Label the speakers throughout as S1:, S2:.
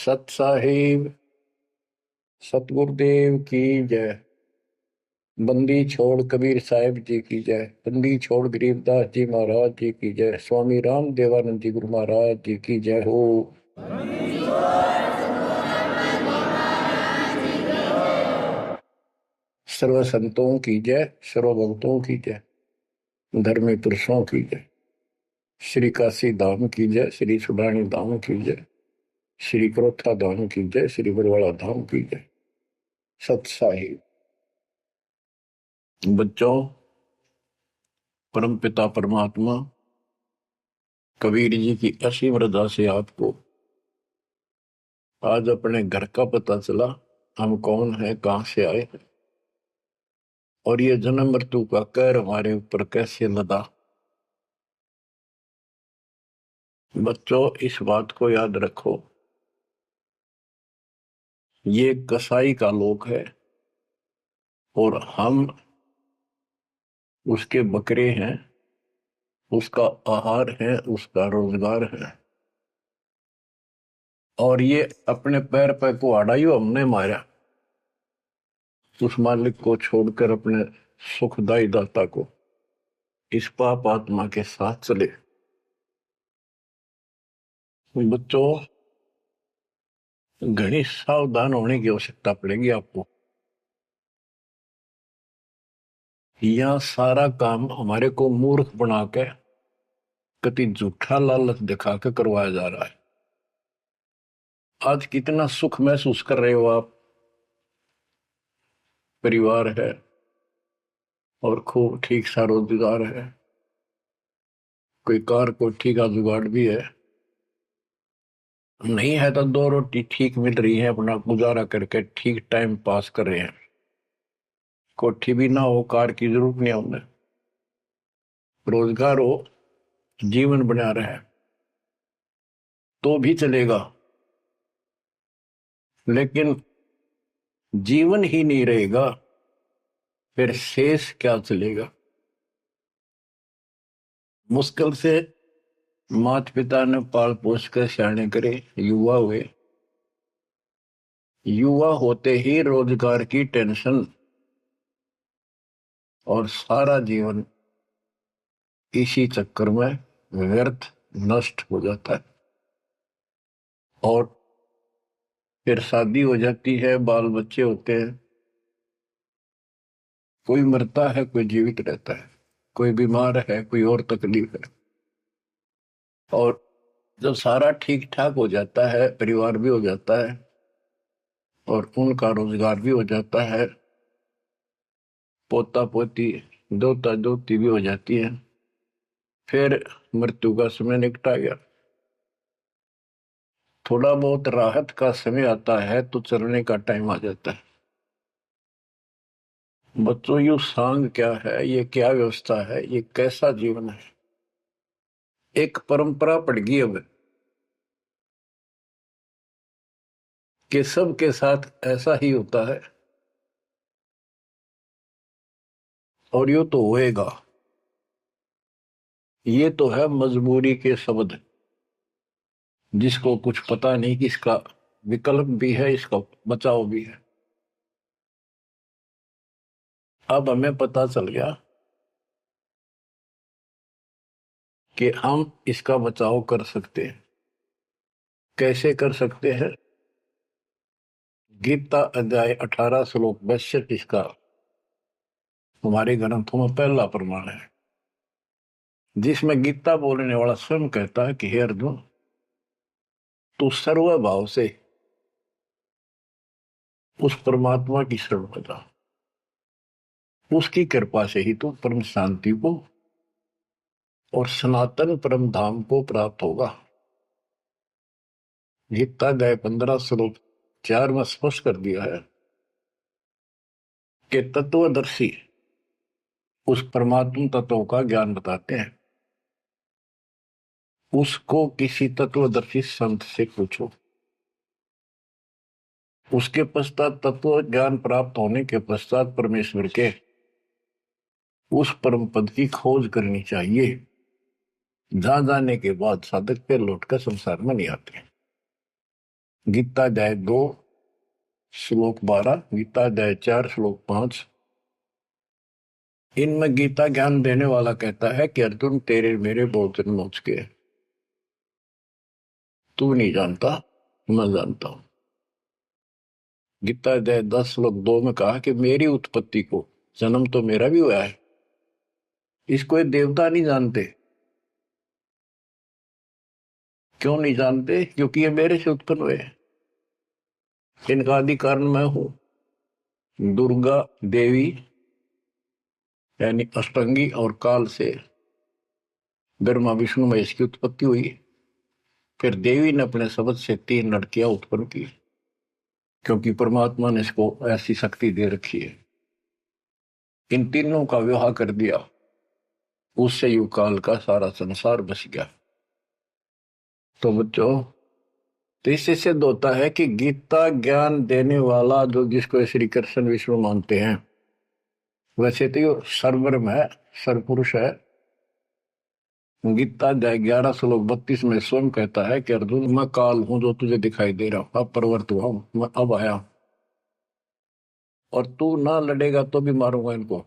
S1: सत साहिब सतगुरुदेव की जय। बंदी छोड़ कबीर साहिब जी की जय। बंदी छोड़ गरीबदास जी महाराज जी की जय। स्वामी राम देवानंद जी गुरु महाराज जी की जय हो। सर्व संतों की जय, सर्व भक्तों की जय, धर्मी पुरुषों की जय। श्री काशी धाम की जय, श्री सुडानी धाम की जय, श्री क्रोथा धाम की जय, श्री बरवाड़ा धाम की जय। सत साहिब बच्चों, परम पिता परमात्मा कबीर जी की असीम रजा से आपको आज अपने घर का पता चला। हम कौन है, कहां से आए हैं और ये जन्म मृत्यु का कहर हमारे ऊपर कैसे लदा। बच्चों, इस बात को याद रखो, ये कसाई का लोक है और हम उसके बकरे हैं, उसका आहार है, उसका रोजगार है। और ये अपने पैर पे कुहाड़ा ही हमने मारा, उस मालिक को छोड़कर अपने सुखदायी दाता को इस पाप आत्मा के साथ चले। बच्चों, घनी सावधान होने की आवश्यकता पड़ेगी आपको। यह सारा काम हमारे को मूर्ख बना के कति झूठा लालच दिखा के करवाया जा रहा है। आज कितना सुख महसूस कर रहे हो आप, परिवार है और खूब ठीक सा रोजगार है, कोई कार को ठीक का जुगाड़ भी है, नहीं है तो दो रोटी ठीक मिल रही है, अपना गुजारा करके ठीक टाइम पास कर रहे हैं। कोठी भी ना हो, कार की जरूरत नहीं है उन्हें, रोजगार हो, जीवन बना रहे तो भी चलेगा। लेकिन जीवन ही नहीं रहेगा, फिर शेष क्या चलेगा। मुश्किल से माता पिता ने पाल पोस कर सियाने करे, युवा हुए, युवा होते ही रोजगार की टेंशन और सारा जीवन इसी चक्कर में व्यर्थ नष्ट हो जाता है। और फिर शादी हो जाती है, बाल बच्चे होते हैं, कोई मरता है, कोई जीवित रहता है, कोई बीमार है, कोई और तकलीफ है। और जब सारा ठीक ठाक हो जाता है, परिवार भी हो जाता है और उनका रोजगार भी हो जाता है, पोता पोती दोता दोती भी हो जाती है, फिर मृत्यु का समय निकटा गया। थोड़ा बहुत राहत का समय आता है तो चलने का टाइम आ जाता है। बच्चों, यू सांग क्या है, ये क्या व्यवस्था है, ये कैसा जीवन है। एक परंपरा पड़ गई अब कि सबके साथ ऐसा ही होता है और यो तो होएगा। ये तो है मजबूरी के शब्द, जिसको कुछ पता नहीं कि इसका विकल्प भी है, इसका बचाव भी है। अब हमें पता चल गया कि हम इसका बचाव कर सकते हैं। कैसे कर सकते हैं? गीता अध्याय 18 श्लोक 62 इसका हमारे ग्रंथों में पहला प्रमाण है, जिसमें गीता बोलने वाला स्वयं कहता है कि हे अर्जुन, तू सर्व भाव से उस परमात्मा की शरण में जा, उसकी कृपा से ही तू परम शांति को और सनातन परम धाम को प्राप्त होगा। गीता अध्याय 15 श्लोक 4 में स्पष्ट कर दिया है कि तत्वदर्शी उस परमात्मा तत्व का ज्ञान बताते हैं। उसको किसी तत्वदर्शी संत से पूछो। उसके पश्चात तत्व ज्ञान प्राप्त होने के पश्चात परमेश्वर के उस परम पद की खोज करनी चाहिए, जहां जाने के बाद साधक पे लौटकर संसार में नहीं आते। गीता अध्याय 2 श्लोक 12, गीता अध्याय 4 श्लोक 5। इनमें गीता ज्ञान देने वाला कहता है कि अर्जुन तेरे मेरे बहुत जन्म हो चुके हैं, तू नहीं जानता, मैं जानता हूं। गीता अध्याय 10 श्लोक 2 में कहा कि मेरी उत्पत्ति को, जन्म तो मेरा भी हुआ है, इसको ये देवता नहीं जानते। क्यों नहीं जानते? क्योंकि ये मेरे से उत्पन्न हुए हैं, इनका आदि कारण मैं हूं। दुर्गा देवी यानी अष्टंगी और काल से ब्रह्मा विष्णु महेश की उत्पत्ति हुई। फिर देवी ने अपने शब्द से 3 लड़कियां उत्पन्न की, क्योंकि परमात्मा ने इसको ऐसी शक्ति दे रखी है। इन तीनों का विवाह कर दिया, उससे युग काल का सारा संसार बस गया। तो बच्चों, तो इससे सिद्ध होता है कि गीता ज्ञान देने वाला जो, जिसको श्री कृष्ण विष्णु मानते हैं, वैसे तो ये सर्वब्रह्म है, सर्वपुरुष है। गीता अध्याय 11 श्लोक 32 में स्वयं कहता है कि अर्जुन मैं काल हूं जो तुझे दिखाई दे रहा हूं, अब प्रवर्त हुआ हूं, मैं अब आया, और तू ना लड़ेगा तो भी मारूंगा इनको,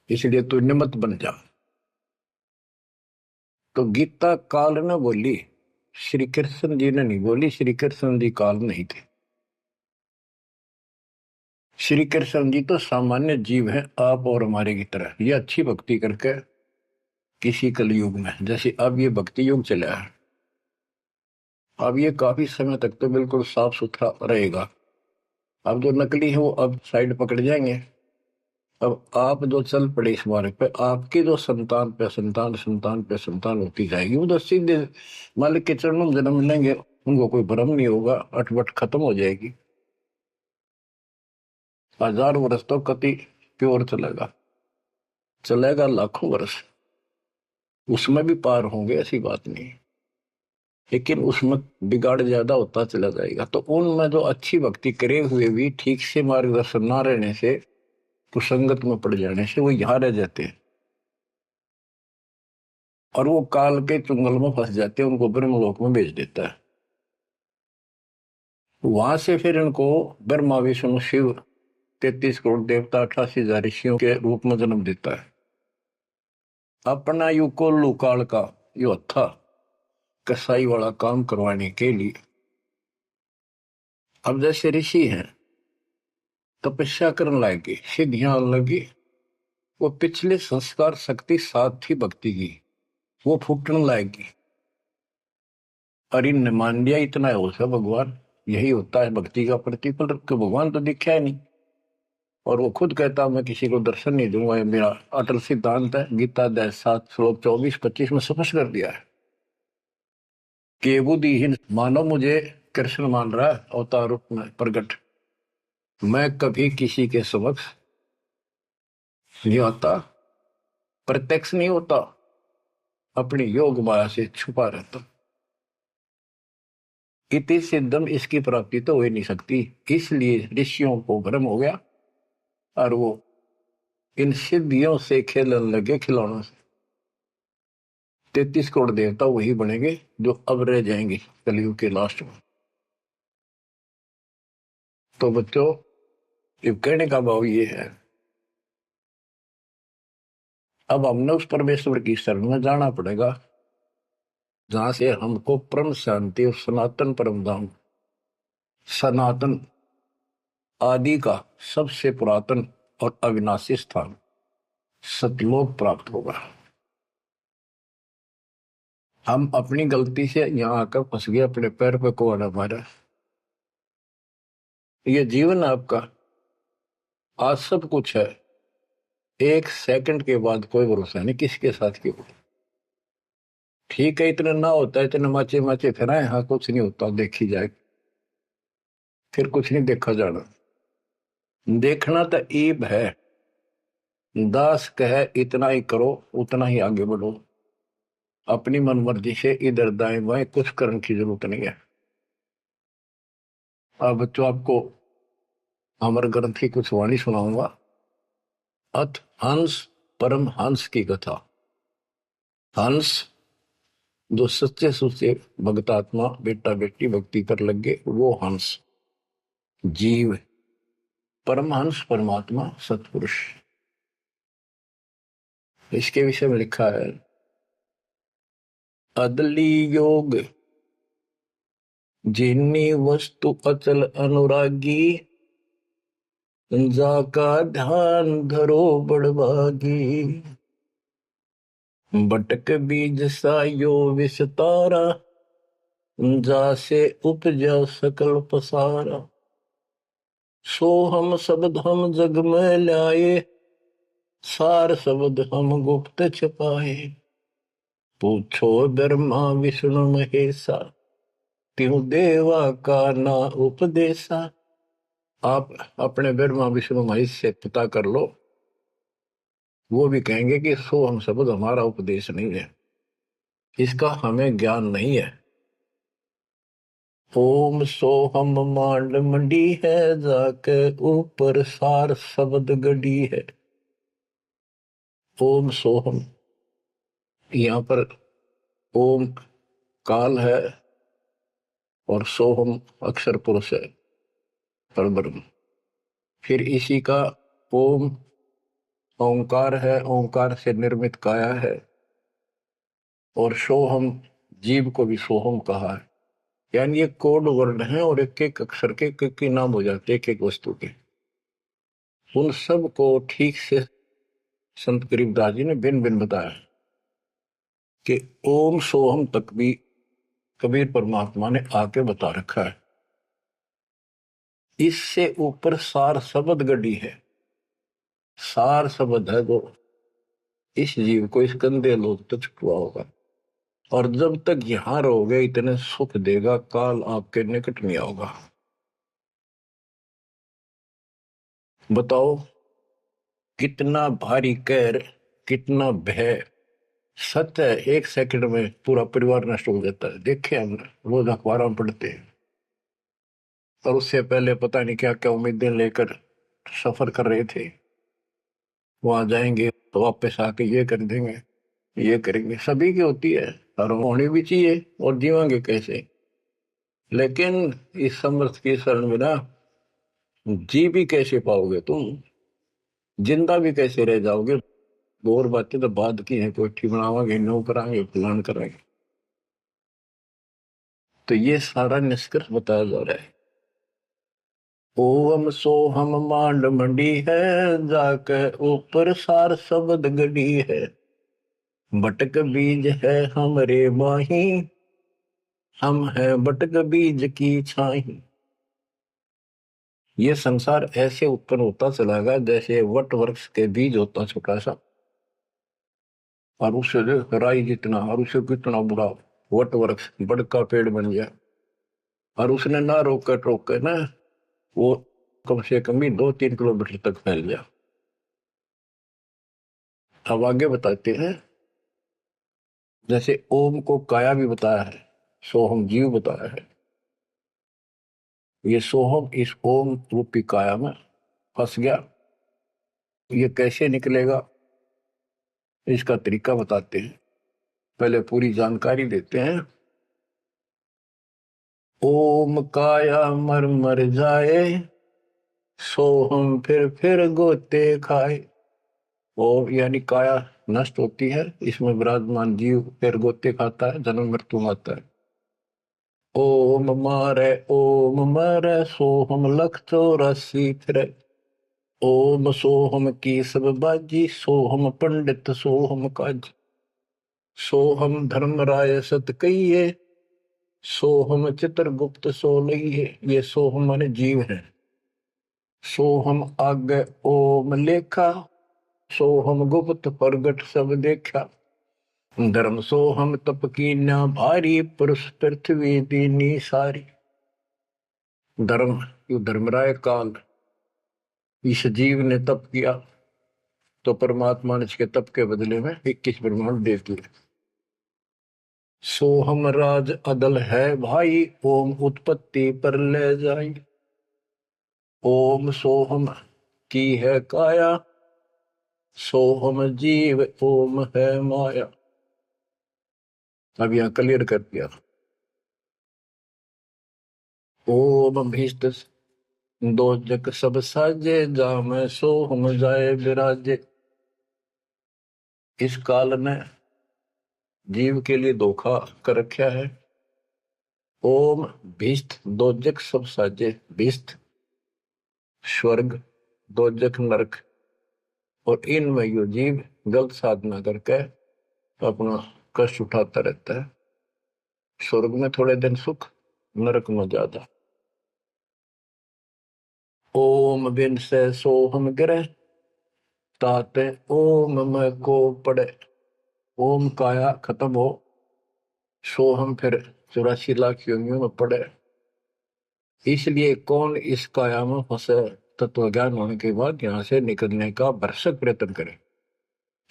S1: इसलिए तू निमित्त बन जा। तो गीता काल ने बोली, श्री कृष्ण जी ने नहीं बोली। श्री कृष्ण जी काल नहीं थे। श्री कृष्ण जी तो सामान्य जीव हैं, आप और हमारे की तरह। ये अच्छी भक्ति करके किसी कलयुग में, जैसे अब ये भक्ति युग चला है, अब ये काफी समय तक तो बिल्कुल साफ सुथरा रहेगा। अब जो नकली है वो अब साइड पकड़ जाएंगे। अब आप जो चल पड़े इस मार्ग पे, आपकी जो संतान पे संतान संतान पे संतान होती जाएगी, वो तो सीधे मालिक के चरणों में जन्म लेंगे, उनको कोई भ्रम नहीं होगा, अटपट खत्म हो जाएगी। 1000 वर्ष तो कति प्योर चलेगा, चलेगा लाखों वर्ष, उसमें भी पार होंगे, ऐसी बात नहीं। लेकिन उसमें बिगाड़ ज्यादा होता चला जाएगा। तो उनमें जो अच्छी भक्ति करे हुए भी ठीक से मार्गदर्शन ना रहने से, कुसंगत में पड़ जाने से वो यहाँ रह जाते हैं, और वो काल के चुंगल में फंस जाते हैं, उनको ब्रह्मलोक में भेज देता है। वहां से फिर इनको ब्रह्मा विष्णु शिव 33 करोड़ देवता 88,000 ऋषियों के रूप में जन्म देता है। अपना युग को लुकाल का यो था कसाई वाला काम करवाने के लिए। अब जैसे ऋषि हैं, तपस्या करने लगे, सिद्धियां लगी, वो पिछले संस्कार शक्ति साथ थी भक्ति की, वो फूटने लगेगी। और इनने मान लिया इतना है हो सब भगवान, यही होता है भक्ति का प्रतिफल, तो भगवान तो दिखा है नहीं। और वो खुद कहता मैं किसी को दर्शन नहीं दूंगा, ये मेरा अटल सिद्धांत है। गीता अध्याय 7 श्लोक 24-25 में स्पष्ट कर दिया है कि बुद्धिहीन मानव मुझे कृष्ण मान रहा है अवतार रूप में प्रकट, मैं कभी किसी के समक्ष नहीं आता, प्रत्यक्ष नहीं होता, अपनी योग माया से छुपा रहता। इति सिद्धम, इसकी प्राप्ति तो हो ही नहीं सकती, इसलिए ऋषियों को भ्रम हो गया और वो इन सिद्धियों से खेलने लगे, खिलौनों से। 33 करोड़ देवता वही बनेंगे जो अब रह जाएंगे कलयुग के लास्ट में। तो बच्चों, ये कहने का भाव ये है, अब हमने उस परमेश्वर की शरण में जाना पड़ेगा जहां से हमको परम शांति और सनातन परम धाम, सनातन आदि का सबसे पुरातन और अविनाशी स्थान सतलोक प्राप्त होगा। हम अपनी गलती से यहां आकर फंस गए, अपने पैर पे कुआं मारा। ये जीवन आपका, आज सब कुछ है, एक सेकंड के बाद कोई भरोसा नहीं किसके साथ क्यों। ठीक है, इतना ना होता है, इतने माचे माचे फिराए, हाँ कुछ नहीं होता, देखी जाए, फिर कुछ नहीं देखा जाना। देखना तो ईब है, दास कहे इतना ही करो, उतना ही आगे बढ़ो, अपनी मनमर्जी से इधर दाएं बाएं कुछ करने की जरूरत नहीं है। अब बच्चों, आपको अमर ग्रंथ की कुछ वाणी सुनाऊंगा। अथ हंस परम हंस की कथा। हंस जो सच्चे सुच्चे भक्तात्मा बेटा बेटी भक्ति कर लगे वो हंस जीव परमहंस परमात्मा सतपुरुष। इसके विषय में लिखा है अदली योग जिन्नी वस्तु अचल अनुरागी जाका ध्यान धरो बड़भागी। बटक बीज सायो विस्तारा जासे उपजा सकल पसारा। सो हम शब्द हम जग में लाए सार शब्द हम गुप्त छपाए। पूछो ब्रह्मा विष्णु महेशा त्यों देवा का ना उपदेशा। आप अपने ब्रह्मा विष्णु महेश से पता कर लो, वो भी कहेंगे कि सो हम शब्द हमारा उपदेश नहीं है, इसका हमें ज्ञान नहीं है। ओम सोहम मांड मंडी है जाके ऊपर सार शब्द गड़ी है। ओम सोहम, यहाँ पर ओम काल है और सोहम अक्षर पुरुष है परब्रह्म। फिर इसी का ओम ओंकार है, ओंकार से निर्मित काया है। और सोहम जीव को भी सोहम कहा है, यानी ये कोड वर्ण है और एक एक अक्षर के एक नाम हो जाते एक एक वस्तु के। उन सब को ठीक से संत गरीबदास जी ने भिन्न भिन्न बताया कि ओम सोहम तक भी कबीर परमात्मा ने आके बता रखा है। इससे ऊपर सार शब्द गढ़ी है। सार शब्द है जो इस जीव को इस गंदे लोग तक छुपा होगा, और जब तक यहां रहोगे इतने सुख देगा, काल आपके निकट नहीं आओगा। बताओ कितना भारी कहर, कितना भय। सत्य है, एक सेकंड में पूरा परिवार नष्ट हो जाता है। देखे हमने, रोज अखबारों में पढ़ते हैं। और उससे पहले पता नहीं क्या क्या उम्मीदें लेकर सफर कर रहे थे, वहां जाएंगे तो वापस आके ये कर देंगे, ये करेंगे। सभी की होती है और होनी भी चाहिए, और जीवांगे कैसे। लेकिन इस समर्थ की शरण में ना जी भी कैसे पाओगे तुम, जिंदा भी कैसे रह जाओगे। और बातें तो बाद की है, कोठी बनावांगे, नो करांगे, प्लान करांगे। तो ये सारा निष्कर्ष बताया जा रहा है। ओम सोहम मांड मंडी है जाके ऊपर सार शब्द गढ़ी है। बटक बीज है हमरे माही हम है बटक बीज की छाही। ये संसार ऐसे उत्पन्न होता चला गया जैसे वट वृक्ष के बीज होता छोटा सा, और उससे राई जितना, और उससे कितना बड़ा वट वृक्ष बड़का पेड़ बन गया। और उसने ना रोक टोक ना वो कम से कम भी 2-3 किलोमीटर तक फैल गया। अब आगे बताते हैं, जैसे ओम को काया भी बताया है, सोहम जीव बताया है। ये सोहम इस ओम रूपी काया में फंस गया। ये कैसे निकलेगा, इसका तरीका बताते हैं। पहले पूरी जानकारी देते हैं। ओम काया मर मर जाए सोहम फिर गोते खाए। ओम यानी काया नष्ट होती है, इसमें विराजमान जीव फिर गोते खाता है, जन्म मृत्यु आता है। ओम मारे सोहम लख 84 फिरे। ओम सोहम की सब बाजी सोहम पंडित सोहम काज। सोहम धर्म राय सत कहिए सोहम चित्रगुप्त सो लइए। ये सोहम माने जीव है। सोहम आगे ओम लेखा सोहम गुप्त प्रगट सब देखा। धर्म सोहम तप की ना भारी पुरुष पृथ्वी दीनी सारी। धर्म यू धर्मराय काल इस जीव ने तप किया तो परमात्मा ने इसके तप के बदले में 21 ब्रह्मांड दे दिए। सोहम राज अदल है भाई ओम उत्पत्ति पर ले जाई। ओम सोहम की है काया सोहम जीव ओम है माया। अब यहाँ क्लियर कर दिया। ओम भीष्ट दो जग सब साजे, जाम सो हम जाए विराजे। इस काल ने जीव के लिए धोखा कर रखा है। ओम भीष्ट दो जग सब साजे, भीष्ट स्वर्ग, दो जग नरक, और इनमें यो जीव गलत साधना करके अपना कष्ट उठाता रहता है। स्वर्ग में थोड़े दिन सुख, नरक में ज्यादा। ओम बिन से सोहम गिरे, ताते ओम में को पड़े। ओम काया खत्म हो, सोहम फिर 84 लाख योनियों में पड़े। इसलिए कौन इस काया में फंसे, तत्व ज्ञान होने के बाद यहां से निकलने का भरसक प्रयत्न करे।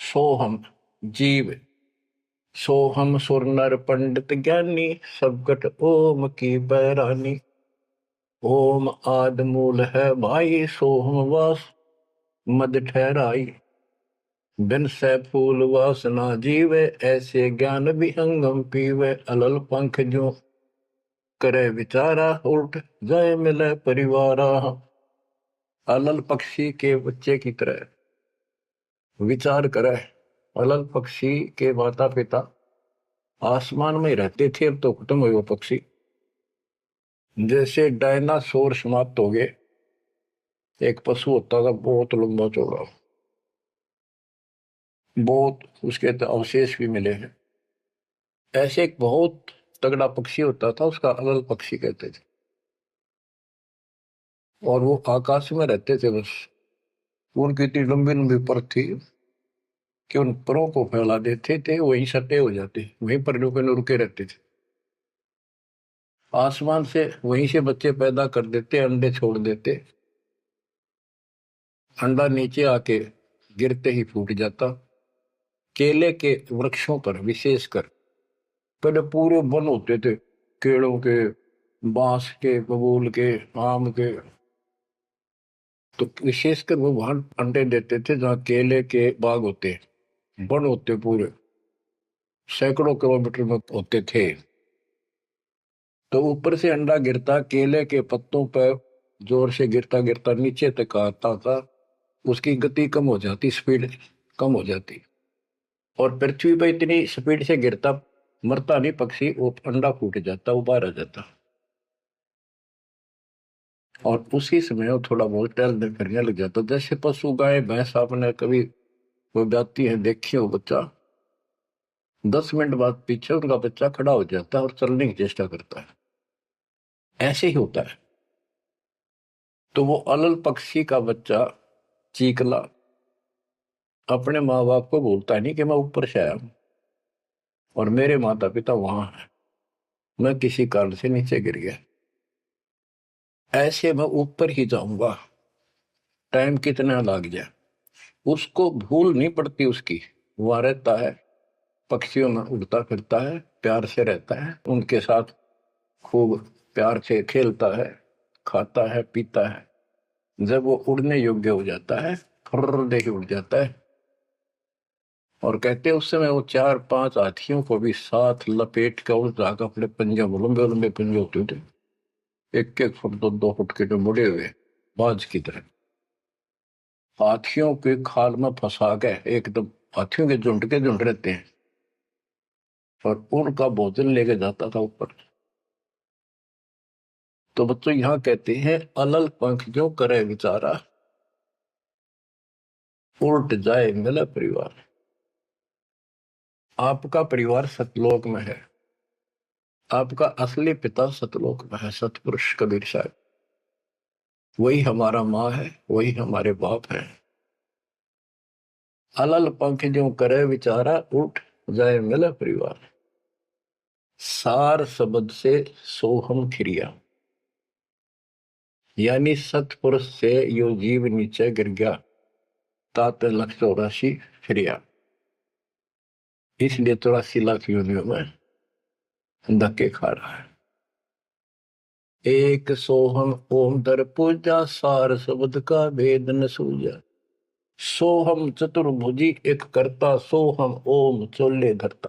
S1: सोहम जीव, सोहम सुर नर पंडित ज्ञानी, सबकट ओम की बैरानी। ओम आद मूल है भाई, सोहम वास मद ठहराई। बिन से फूल वासना जीवे, ऐसे ज्ञान विहंगम पीवे। अलल पंख जो करे विचारा, उल्ट जाए मिले परिवारा। अलल पक्षी के बच्चे की तरह विचार करे। अलल पक्षी के माता पिता आसमान में रहते थे, अब तो खत्म हुए वो पक्षी। जैसे डायनासोर समाप्त हो गए। एक पशु होता था बहुत लंबा चौड़ा, बहुत उसके तो अवशेष भी मिले हैं। ऐसे एक बहुत तगड़ा पक्षी होता था, उसका अलल पक्षी कहते थे। और वो आकाश में रहते थे बस। उनकी इतनी लंबी लंबी पर थी कि उन परों को फैला देते थे, वहीं सटे हो जाते, वहीं पर रुके रहते थे। आसमान से वहीं से बच्चे पैदा कर देते, अंडे छोड़ देते। अंडा नीचे आके गिरते ही फूट जाता। केले के वृक्षों पर विशेषकर पहले पूरे वन होते थे, केलों के, बांस के, बबूल के, आम के। तो विशेषकर वो वहां अंडे देते थे जहाँ केले के बाग होते, वन होते पूरे, सैकड़ों किलोमीटर में होते थे। तो ऊपर से अंडा गिरता, केले के पत्तों पर जोर से गिरता गिरता नीचे तक आता था। उसकी गति कम हो जाती, स्पीड कम हो जाती, और पृथ्वी पर इतनी स्पीड से गिरता, मरता नहीं पक्षी, वो अंडा फूट जाता, वो बाहर आ जाता। और उसी समय वो थोड़ा बहुत टहलने फिरने लग जाता। जैसे पशु गाय भैंस आपने कभी वो जाती है देखी हो, बच्चा 10 मिनट बाद पीछे उनका बच्चा खड़ा हो जाता है और चलने की चेष्टा करता है। ऐसे ही होता है। तो वो अलल पक्षी का बच्चा चीकला अपने माँ बाप को बोलता नहीं कि मैं ऊपर से आया हूं और मेरे माता पिता वहां है, मैं किसी कारण से नीचे गिर गया, ऐसे मैं ऊपर ही जाऊंगा, टाइम कितना लग जाए। उसको भूल नहीं पड़ती उसकी, वहां रहता है, पक्षियों में उड़ता फिरता है, प्यार से रहता है उनके साथ, खूब प्यार से खेलता है, खाता है, पीता है। जब वो उड़ने योग्य हो जाता है, फर्र दे के उड़ जाता है। और कहते हैं उस समय वो 4-5 हाथियों को भी साथ लपेट कर उस जाकर अपने पंजे, लंबे लंबे पंजे होते थे, 1-1 फुट 2-2 फुट के, जो मुड़े हुए बाज की तरह, हाथियों के खाल में फंसा के एकदम, हाथियों के झुंड रहते हैं, और उनका भोजन लेके जाता था ऊपर। तो बच्चों यहाँ कहते हैं अलल पंख जो करे विचारा, उल्ट जाए मिला परिवार। आपका परिवार सतलोक में है, आपका असली पिता सतलोक में है, सतपुरुष कबीर साहब। वही हमारा माँ है, वही हमारे बाप है। अलल पंख जो करे विचारा, उठ जाए मिला परिवार। सार शब्द से सोहम खिरिया, यानी सतपुरुष से यो जीव नीचे गिर गया, तात 184 फिरिया। इसलिए 84 लाख योनियों में धक्के खा रहा है। एक सोहम ओम दर पूजा, सार शब्द का भेद न सूझा। सोहम चतुर्भुजी एक करता, सोहम ओम चोले धरता।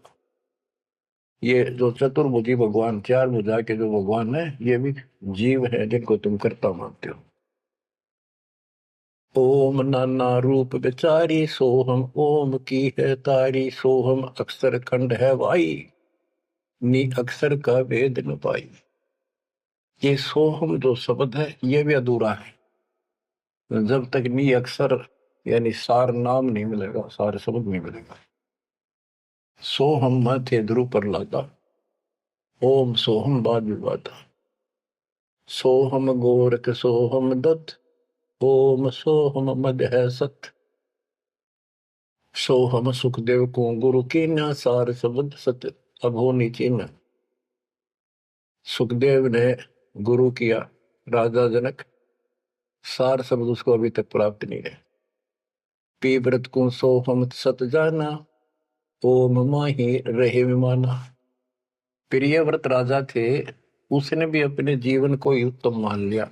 S1: ये जो चतुर्भुजी भगवान, चार भुजा के जो भगवान है, ये भी जीव है जिनको तुम कर्ता मानते हो। ओम नाना रूप विचारी सोहम, ओम की है तारी सोहम, अक्षर खंड है वाई, नी अक्षर का वेद न पाई। ये सोहम जो शब्द है ये भी अधूरा है। जब तक नी अक्षर यानी सार नाम नहीं मिलेगा, सार शब्द नहीं मिलेगा। सोहम थे ध्रुव पर लादा, ओम सोहम बाद विवादा, सोहम गोरख सोहम दत्त, ओम सोहम मद है सत, सोहम सुखदेव को गुरु की न, सार शब्द सत अब हो नीचे न। सुखदेव ने गुरु किया राजा जनक, सार शब्द उसको अभी तक प्राप्त नहीं है। पी व्रत को सोहम सत जाना, ओम माही रहे विमाना। प्रियव्रत राजा थे, उसने भी अपने जीवन को ही उत्तम मान लिया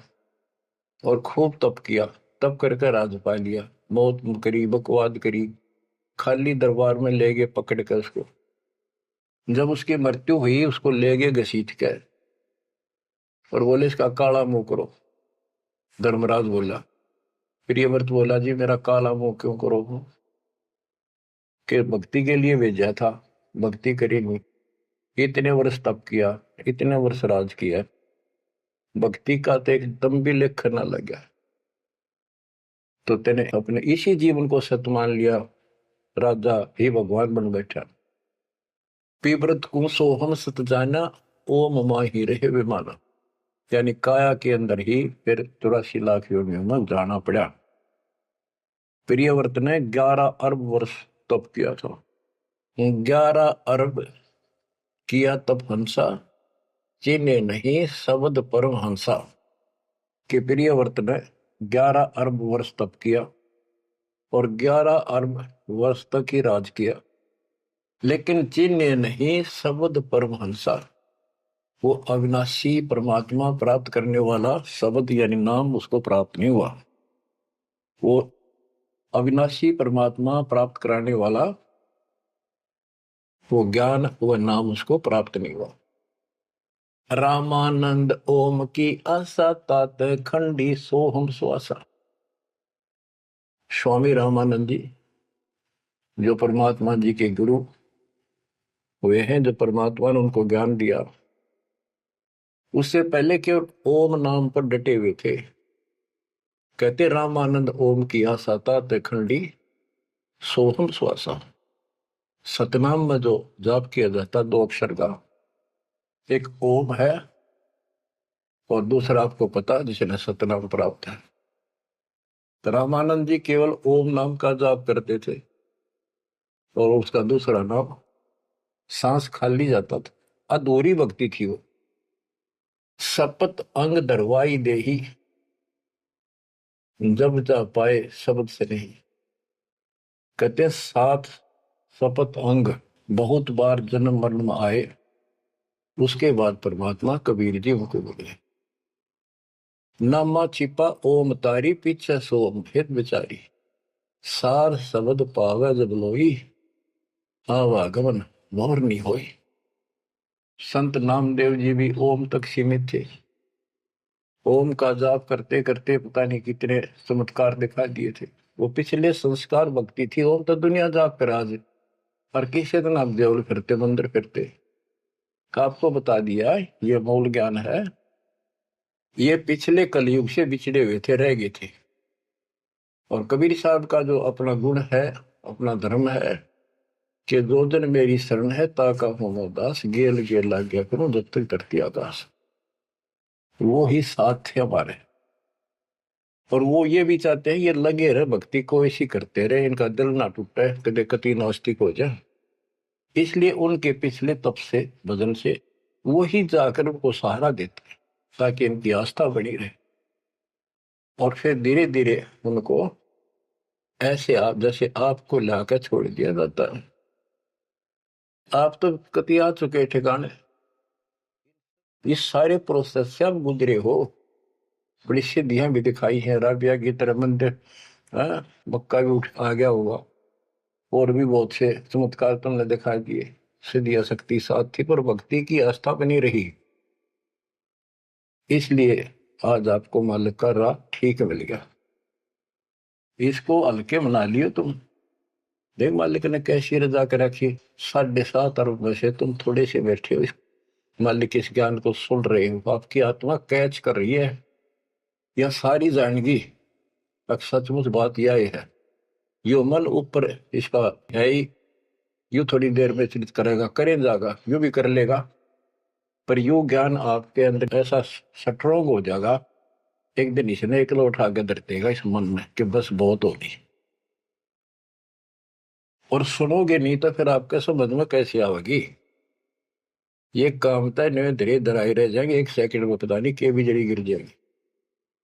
S1: और खूब तप किया। तप करके राज पा लिया, मौत करी, बकवाद करी, खाली दरबार में ले गए पकड़ कर उसको। जब उसकी मृत्यु हुई उसको ले गए घसीट कर और बोले इसका काला मुंह करो। धर्मराज बोला, प्रियव्रत बोला जी मेरा काला मुंह क्यों करो? कि भक्ति के लिए भेजा था, भक्ति करी नहीं, इतने वर्ष तप किया, इतने वर्ष राज किया, भक्ति का तो एक दम भी लेख न लगा, तो तेने अपने इसी जीवन को सत मान लिया, राजा ही भगवान बन बैठा। पीव्रत को सोहम सत जाना, ओम माही रहे विमाना। यानी काया के अंदर ही फिर 84 लाख योनियों में जाना पड़ा। प्रियव्रत ने 11 अरब वर्ष तप किया था। 11 अरब किया तप हंसा, चिन्हे नहीं शब्द परम हंसा। कि प्रियव्रत ने 11 अरब वर्ष तप किया और 11 अरब वर्ष तक ही राज किया, लेकिन चिन्हे नहीं शब्द परम हंसा। वो अविनाशी परमात्मा प्राप्त करने वाला शब्द यानी नाम उसको प्राप्त नहीं हुआ। वो अविनाशी परमात्मा प्राप्त कराने वाला वो ज्ञान, वो नाम उसको प्राप्त नहीं हुआ। रामानंद ओम की आशा, तात खंडी सोहम श्वासा। स्वामी रामानंद जी जो परमात्मा जी के गुरु हुए हैं, जो परमात्मा ने उनको ज्ञान दिया, उससे पहले केवल ओम नाम पर डटे हुए थे। कहते रामानंद ओम की आशा, तात खंडी सोहम श्वासा। सतनाम में जो जाप किया जाता 2 अक्षर का, एक ओम है और दूसरा आपको पता जिसने सतनाम प्राप्त है। तो रामानंद जी केवल ओम नाम का जाप करते थे और उसका दूसरा नाम सांस खाली जाता था, अधूरी भक्ति थी वो। शपथ अंग दरवाई देही, जब जा पाए शब्द से नहीं। कहते 7 शपथ अंग बहुत बार जन्म मरण में आए, उसके बाद परमात्मा कबीर जी उनको बोले। नामा छिपा ओम तारी, पीछे सोम फिर बिचारी। सार शब्द पावे जब लोई, आवागमन मोर नहीं होई। संत नामदेव जी भी ओम तक सीमित थे। ओम का जाप करते करते पता नहीं कितने चमत्कार दिखा दिए थे। वो पिछले संस्कार भक्ति थी। ओम तो दुनिया जाप कर आज, और किसी दिन आप देवल फिरते मंदिर फिरते, आपको बता दिया ये मूल ज्ञान है। ये पिछले कलयुग से बिछड़े हुए थे, रह गए थे। और कबीर साहब का जो अपना गुण है, अपना धर्म है कि दो दिन मेरी शरण है, ताका हो दास, गेल गेल लाग गया करूं जब तक धरती आकाश। वो ही साथ थे हमारे, और वो ये भी चाहते हैं ये लगे रहे भक्ति को, ऐसी करते रहे, इनका दिल ना टूटे, कदे कति नास्तिक हो जाए। इसलिए उनके पिछले तप से, भजन से वो ही जाकर उनको सहारा देते हैं ताकि इनकी आस्था बनी रहे। और फिर धीरे धीरे उनको ऐसे आप जैसे आपको लाकर छोड़ दिया जाता है। आप तो कति आ चुके ठिकाने, इस सारे प्रोसेस से आप गुजरे हो। बड़ी सिद्धियां भी दिखाई हैं, राबिया की तरह मंदिर, मक्का भी उठ आ गया होगा, और भी बहुत से चमत्कार तुमने दिखा दिए। सिद्धि शक्ति साथ थी पर भक्ति की आस्था बनी रही, इसलिए आज आपको मालिक का राह ठीक मिल गया। इसको हल्के मना लियो तुम। देख मालिक ने कैसी रजा कर रखी, 7.5 अरब में से तुम थोड़े से बैठे हो, मालिक इस ज्ञान को सुन रहे हो, आपकी आत्मा कैच कर रही है, यह सारी जाएंगी। अब सचमुच बात यह है, यो मन ऊपर इसका है ही, यू थोड़ी देर में चित करेगा, करे जाएगा, यू भी कर लेगा, पर यू ज्ञान आपके अंदर ऐसा स्ट्रोंग हो जाएगा, एक दिन इसने एक उठा के धर देगा इस मन में कि बस बहुत होगी। और सुनोगे नहीं तो फिर आपके समझ में कैसे आवेगी। ये काम था नहीं, धीरे धराई रह जाएंगे, 1 सेकंड में पता नहीं के भी जड़ी गिर जाएंगे।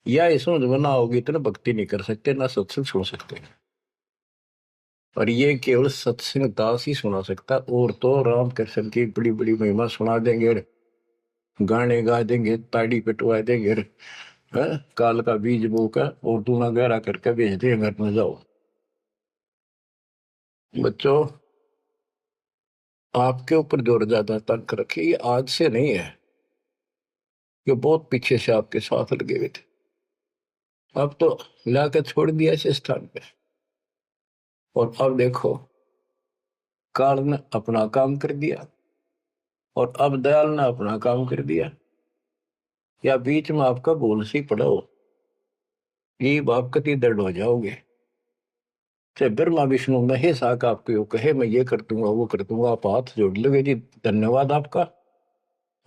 S1: या इस समझ में ना होगी इतना भक्ति नहीं कर सकते, ना सत्संग सुन सकते। और ये केवल सत्संग दास ही सुना सकता, और तो राम कृष्ण की बड़ी बड़ी महिमा सुना देंगे, गाने गा देंगे, ताड़ी पिटवा देंगे, काल का बीज बोकर और दूना गहरा करके भेज देंगे घर में, जाओ। बच्चों, आपके ऊपर जोर ज्यादा तंग रखे, ये आज से नहीं है, ये बहुत पीछे से आपके साथ लगे हुए थे, अब तो लाकर छोड़ दिया इस स्थान पे। और अब देखो, काल ने अपना काम कर दिया और अब दयाल ने अपना काम कर दिया, या बीच में आपका बोल सी पड़ा हो, ये आप कति दर्द हो जाओगे। चाहे ब्रह्मा विष्णु महेश आकर आपको कहे मैं ये कर दूंगा वो कर दूंगा, आप हाथ जोड़ लोगे जी धन्यवाद आपका,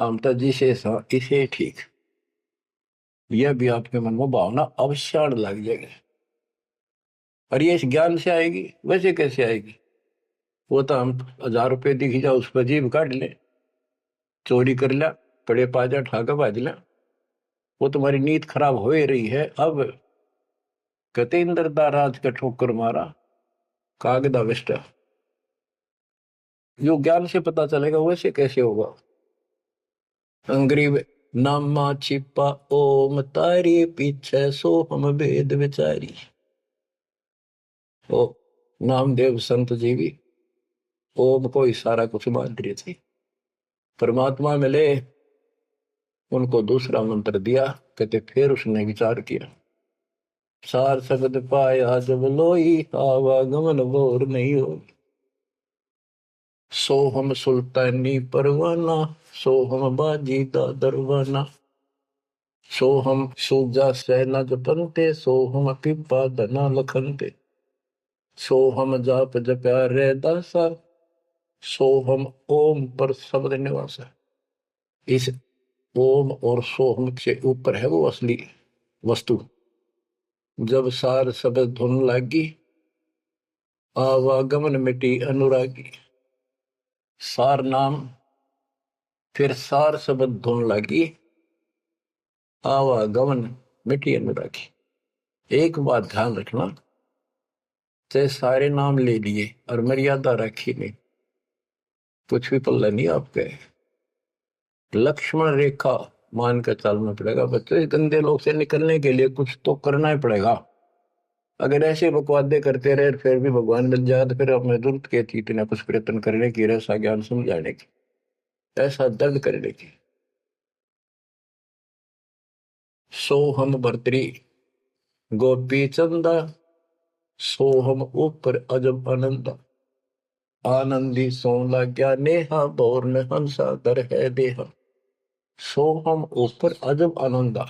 S1: आमता जी से इसे ठीक, यह भी आपके मन में भावना अवश्य आने लग जाएगी। और ये इस ज्ञान से आएगी, वैसे कैसे आएगी? वो तो हम 1000 रुपये दिख जाओ उस पर जीभ काट ले, चोरी कर लिया, पड़े पाजा ठाकर भाज लिया, वो तुम्हारी नीयत खराब हो ही रही है। अब कहते इंद्र राज का ठोकर मारा कागदा विष्टा, जो ज्ञान से पता चलेगा वैसे कैसे होगा। अंग्रेज नामा छिपा ओम तारी पीछे सो हम भेद विचारी। ओ नामदेव संत जी भी ओम को ही सारा कुछ मान रहे थे, परमात्मा मिले उनको दूसरा मंत्र दिया, कहते फिर उसने विचार किया, सार शब्द पाया जब लोई आवागमन बोर नहीं हो, सो हम सुल्तानी परवाना, सो हम बाजी दा दरवाना, सो हम सूजा सेना जपनते, सो हम पिपा धना लखनते, सो हम जाप जप्या रे दासा, सो हम ओम पर शब्द निवासा। इस ओम और सोहम से ऊपर है वो असली वस्तु। जब सार शब्द धुन लागी, आवागमन मिटी अनुरागी। सार नाम फिर सार शब्द धुन लागी, आवागमन मिटी अनुरागी। एक बात ध्यान रखना, चाहे सारे नाम ले लिए और मर्यादा रखी नहीं, कुछ भी पल्ला नहीं आपके। लक्ष्मण रेखा मान कर चलना पड़ेगा बच्चों, इस गंदे लोग से निकलने के लिए कुछ तो करना ही पड़ेगा। अगर ऐसे बकवादे करते रहे फिर भी भगवान मिल जाए तो फिर हमें जरूरत क्या थी इतना कुछ प्रयत्न करने की, ऐसा ज्ञान समझाने की, ऐसा दर्द करने की। सो हम भर्तरी गोपी चंदा, सो हम ऊपर अजब आनंदा, आनंदी सोला क्या नेहा बोर में हंसा दर है देहा। सो हम ऊपर अजब आनंदा।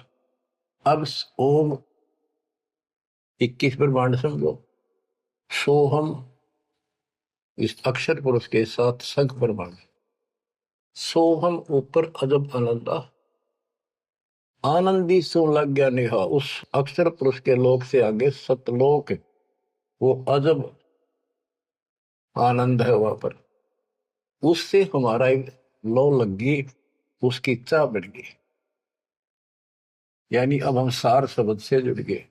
S1: अब ओम 21 ब्रह्मांड समझो, सो हम इस अक्षर पुरुष के साथ संख ब्रह्मांड, सो हम ऊपर अजब आनंदा, आनंदी सो लग गया नेहा। उस अक्षर पुरुष के लोक से आगे सतलोक, वो अजब आनंद है वहां पर, उससे हमारा एक लो लग गई, उसकी इच्छा बढ़ गई, यानी अब हम सार शब्द से जुड़ गए।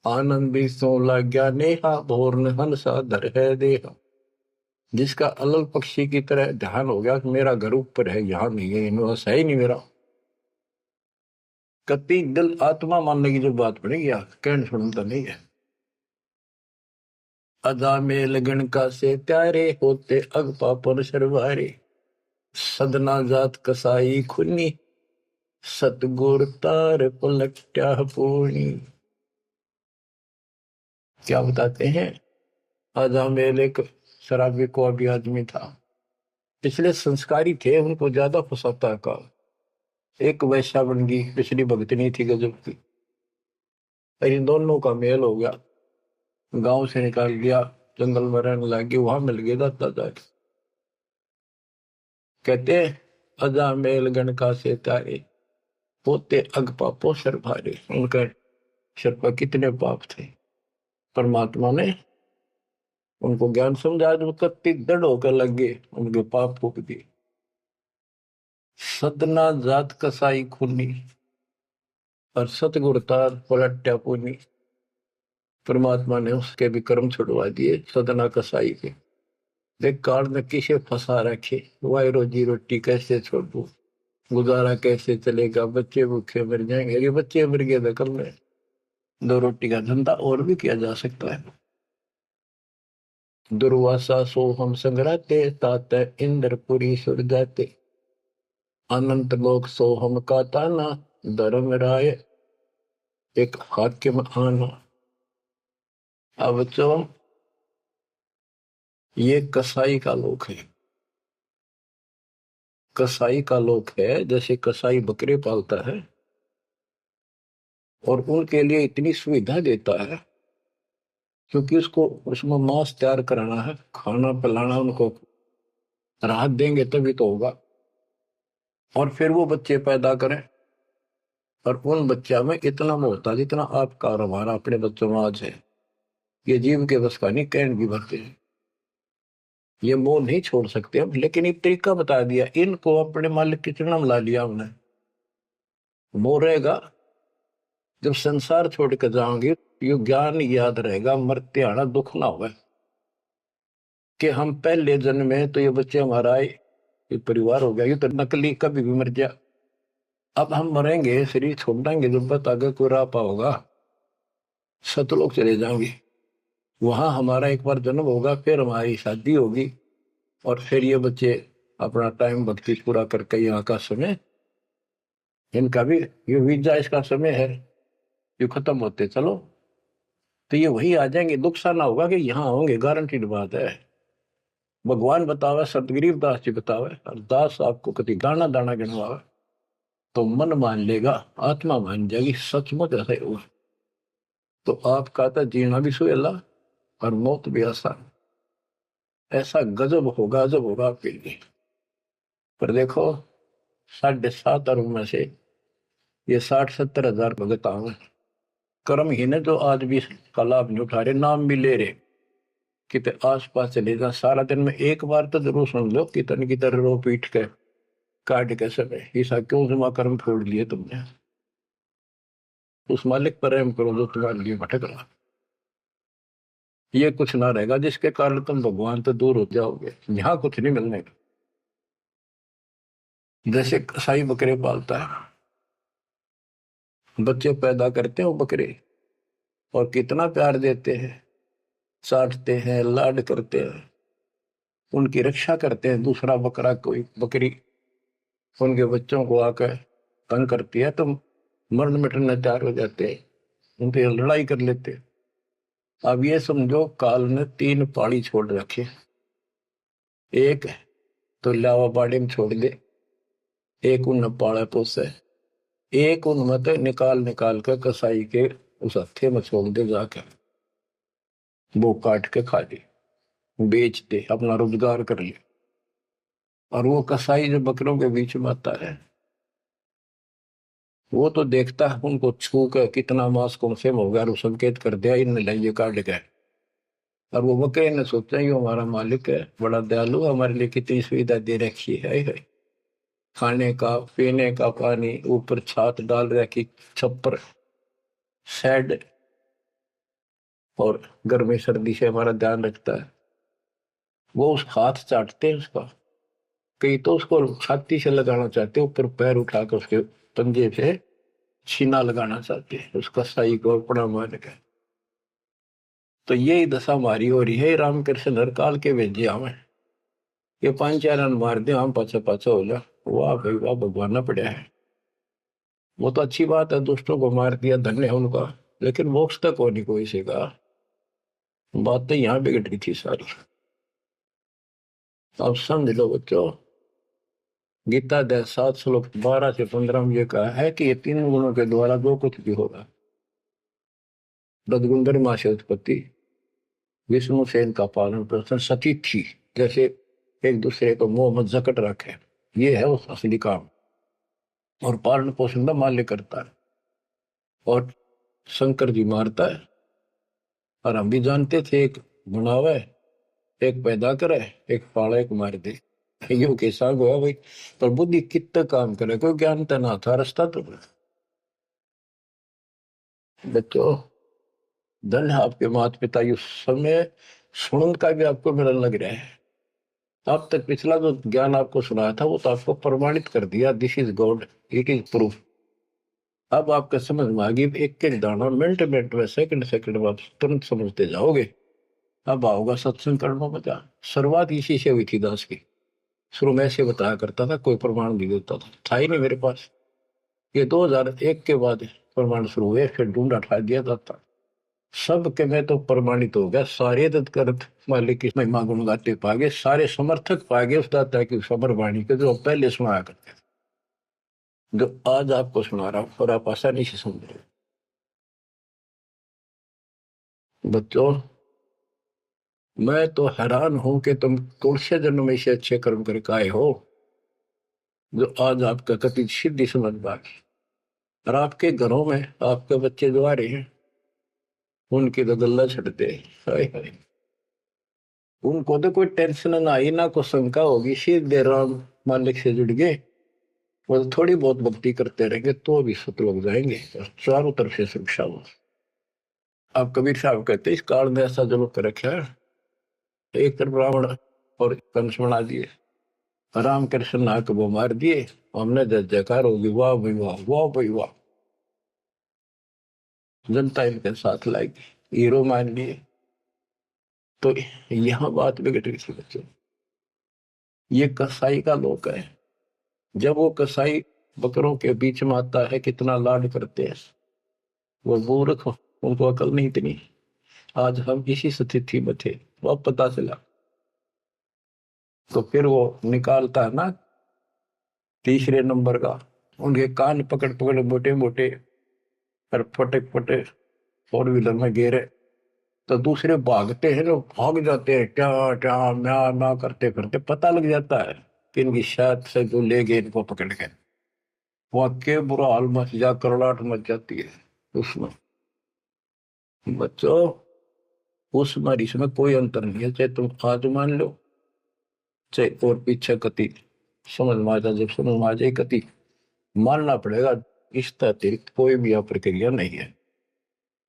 S1: आनंदी सो लग गया नेहा भोर हंसा धर है देहा। जिसका अलल पक्षी की तरह ध्यान हो गया कि मेरा घर ऊपर है, यहां नहीं है, इनमें है ही नहीं मेरा, कति दिल आत्मा मानने की जो बात पड़ेगी कहने सुनता नहीं है। अदा में लगन का से त्यारे होते अग पापन सरवारे। सदना जात कसाई खुनी सतगुर तार पलट्या पूर्णी। क्या बताते हैं? आजा मेल एक शराबी को अभी आदमी था, पिछले संस्कारी थे, उनको ज्यादा फसाता का। एक वैश्या बन गई, पिछली भगतनी थी गजब की। इन दोनों का मेल हो गया, गांव से निकाल दिया, जंगल में रहने लगी, वहां मिल गया दादा। कहते अजा मेल गण का से तारे होते अग पापो सर भारे। उनका सर पर कितने पाप थे, परमात्मा ने उनको ज्ञान समझा, जो कत्ती दृढ़ होकर लगे, उनके पाप फूक दिए। सदना जात कसाई खूनी और सतगुरु तार पलट्या पुनी। परमात्मा ने उसके भी कर्म छुड़वा दिए, सदना कसाई के। देख काल में किसे फंसा रखे, वाई रोजी रोटी कैसे छोड़ू, गुजारा कैसे चलेगा, बच्चे भूखे मर जाएंगे। ये बच्चे मर गए तो कल में दो रोटी का धंधा और भी किया जा सकता है। दुर्वासा सो हम संग्राते तात इंद्रपुरी सुर जाते। अनंत लोक सो हम का ताना धर्म राय एक हाकिम आना। अब बच्चों, ये कसाई का लोक है। कसाई का लोक है, जैसे कसाई बकरे पालता है और उनके लिए इतनी सुविधा देता है, क्योंकि उसको उसमें मांस तैयार कराना है, खाना पिलाना, उनको राहत देंगे तभी तो होगा। और फिर वो बच्चे पैदा करें, और उन बच्चा में इतना मोहता जितना आपका और हमारा अपने बच्चों में आज है, ये जीव के बस का नहीं, कैंड भी भरते हैं। ये मोह नहीं छोड़ सकते हम, लेकिन एक तरीका बता दिया, इनको अपने मालिक की चरणों में ला लिया हमने। मोह रहेगा, जब संसार छोड़ कर जाओगे, ये ज्ञान याद रहेगा, मरते आना दुख ना होगा कि हम पहले जन्म में तो ये बच्चे हमारा आए, ये परिवार हो गया, ये तो नकली, कभी भी मर गया। अब हम मरेंगे, शरीर छोड़ देंगे, जब बत आगे कोई राह पाओगा, सतलोक चले जाएंगे। वहां हमारा एक बार जन्म होगा, फिर हमारी शादी होगी, और फिर ये बच्चे अपना टाइम भक्ति पूरा करके यहाँ का समय, इनका भी ये वीजा इसका समय है, ये खत्म होते चलो तो ये वही आ जाएंगे। दुख सा ना होगा कि यहाँ होंगे, गारंटीड बात है। भगवान बतावे, सतगरीब दास जी बतावे, और दास आपको कभी गाना दाना गिनवावे तो मन मान लेगा, आत्मा मान जाएगी, सचमुच ऐसा ही होगा। तो आपका तो जीना भी सुहेला और मौत भी आसान। ऐसा गजब होगा, जब होगा आपके लिए। पर देखो, 7.5 अरब में से ये 60-70 हजार भगत आवे, कर्म ही ने जो आज भी का लाभ नहीं उठा रहे, नाम भी ले रहे, कितने आस पास चले जा, सारा दिन में एक बार तो जरूर सुन लो कितन की तरह रो पीट के काट के समय, ऐसा क्यों जमा कर्म छोड़ लिए तुमने। उस मालिक पर रहम करो जो तुम्हारे लिए भटक रहा। ये कुछ ना रहेगा जिसके कारण तुम भगवान से दूर हो जाओगे, यहाँ कुछ नहीं मिलने का। जैसे कसाई बकरे पालता है, बच्चे पैदा करते हैं वो बकरे, और कितना प्यार देते हैं, चाटते हैं, लाड करते हैं, उनकी रक्षा करते हैं। दूसरा बकरा कोई बकरी उनके बच्चों को आकर तंग करती है तो मरण मिटने तैयार हो जाते हैं, उनसे लड़ाई कर लेते हैं। अब ये समझो, काल ने 3 पाड़ी छोड़ रखे, एक तो लावा बाड़ी में छोड़ दे, एक उन पाड़ा पोसे, एक उन मत निकाल निकाल कर कसाई के उस हत्थे में छोड़ दे, जाकर वो काट के खा ले, बेच दे, अपना रोजगार कर ले। और वो कसाई जो बकरों के बीच में आता है, वो तो देखता है उनको छू कर कितना मांस कौन से हो गया, और वो संकेत कर दिया इन लाइए काट गए। और वो बकरे ने सोचा ये हमारा मालिक है, बड़ा दयालु, हमारे लिए कितनी सुविधा दे रखी है, खाने का पीने का पानी, ऊपर छात डाल रखी, छप्पर, शेड, और गर्मी सर्दी से हमारा ध्यान रखता है। वो उस हाथ चाटते हैं उसका, कई तो उसको छाती से लगाना चाहते, ऊपर पैर उठाकर उसके पंजे से छीना लगाना चाहते हैं, उसका साई को अपना मान के। तो यही दशा हमारी हो रही है। रामकृष्ण हर काल के भेजे हमें, ये 5-4 रन मार दे, हम पाछा पाछा हो जा, वाह भाई वाह, भगवाना पड़ा है। वो तो अच्छी बात है, दुष्टों को मार दिया, धन्य है उनका, लेकिन मोक्ष तक हो नहीं कोई से का। बात तो यहाँ बिगड़ रही थी सारी। अब समझ लो बच्चों, गीता अध्याय 7 श्लोक 12 से 15 में ये कहा है कि ये 3 गुणों के द्वारा जो कुछ भी होगा, रजगुंदर माँ से उत्पत्ति, विष्णु से इनका पालन पोषण, सती थी, जैसे एक दूसरे को मोह मत जकट रखे, ये है उस असली काम। और पालन पोषण का माल्य करता है, और शंकर जी मारता है। और हम भी जानते थे, एक बनावे, एक पैदा करे, एक पाले, एक मार दे, यो कैसा हुआ भाई। पर बुद्धि कितना काम करे, कोई ज्ञान तो ना था, रास्ता तो बच्चों, धन है आपके माता पिता, इस समय सुनन का भी आपको मिलने लग रहा है। अब तक पिछला जो ज्ञान आपको सुनाया था वो तो आपको प्रमाणित कर दिया, this is God, it is proof. अब आपका समझ में आ गई, एक एक दाना मिनट मिनट में, सेकंड सेकंड में आप तुरंत समझते जाओगे। अब आओगा सत्संग करना मजा। शुरुआत इसी से हुई थी दास की। शुरू में ऐसे बताया करता था, कोई प्रमाण नहीं देता था ही नहीं मेरे पास। ये 2001 के बाद प्रमाण शुरू हुए, फिर ढूंढा ठा दिया जाता सब के। मैं तो प्रमाणित हो गया, सारे तत्कर्त मालिक की महिमा गुण गाते पागे, सारे समर्थक पागे उस दाता की सबर वाणी के, जो पहले सुनाया करते थे, जो आज आपको सुना रहा हूं, और आप आसानी से समझ रहे हो। बच्चों, मैं तो हैरान हूं कि तुम तुलसी जन्म में से अच्छे कर्म करके आए हो, जो आज आपका कति सिद्धि समझ पागे। और आपके घरों में आपके बच्चे जो आ रहे हैं, उनकी तो गल्ला छड़ते, हाय हाय, उनको तो कोई टेंशन ना आई, ना कोई शंका होगी, सीधे राम मालिक से जुड़ गए, वो तो थोड़ी बहुत भक्ति करते रहेंगे तो भी सतलोक जाएंगे, और चारों तरफ से सुरक्षा हो। अब कबीर साहब कहते इस काल में ऐसा जुल्म कर रखा है, एक तरफ रावण और कंस बना दिए, राम कृष्ण नाक वो मार दिए, हमने जय जयकार होगी, वाह भाई वाह, वाह भाई वाह, जनता इनके साथ लाएगी, हीरो मान लिए। तो यहाँ बात बिगड़ रही थी बच्चों। ये कसाई का लोक है, जब वो कसाई बकरों के बीच में आता है, कितना लाड करते हैं वो मूर्ख, उनको अकल नहीं इतनी। आज हम इसी स्थिति में थे, वो अब पता चला। तो फिर वो निकालता है ना तीसरे नंबर का, उनके कान पकड़ पकड़ मोटे मोटे, और फटक फटे फोर व्हीलर में गिरे, तो दूसरे भागते हैं, लोग भाग जाते हैं, क्या क्या म्या म्या करते करते, पता लग जाता है कि इनकी शायद से जो ले गए इनको पकड़ के। वाक्य बुरा हाल मच जा, करलाट मच जाती है उसमें। बच्चों, उस मरीज में कोई अंतर नहीं है, चाहे तुम आज मान लो, चाहे और पीछे कति समझ में आ जाए, जब समझ में आ जाए कति मानना पड़ेगा। इस अतिरिक्त कोई भी यहाँ प्रक्रिया नहीं है।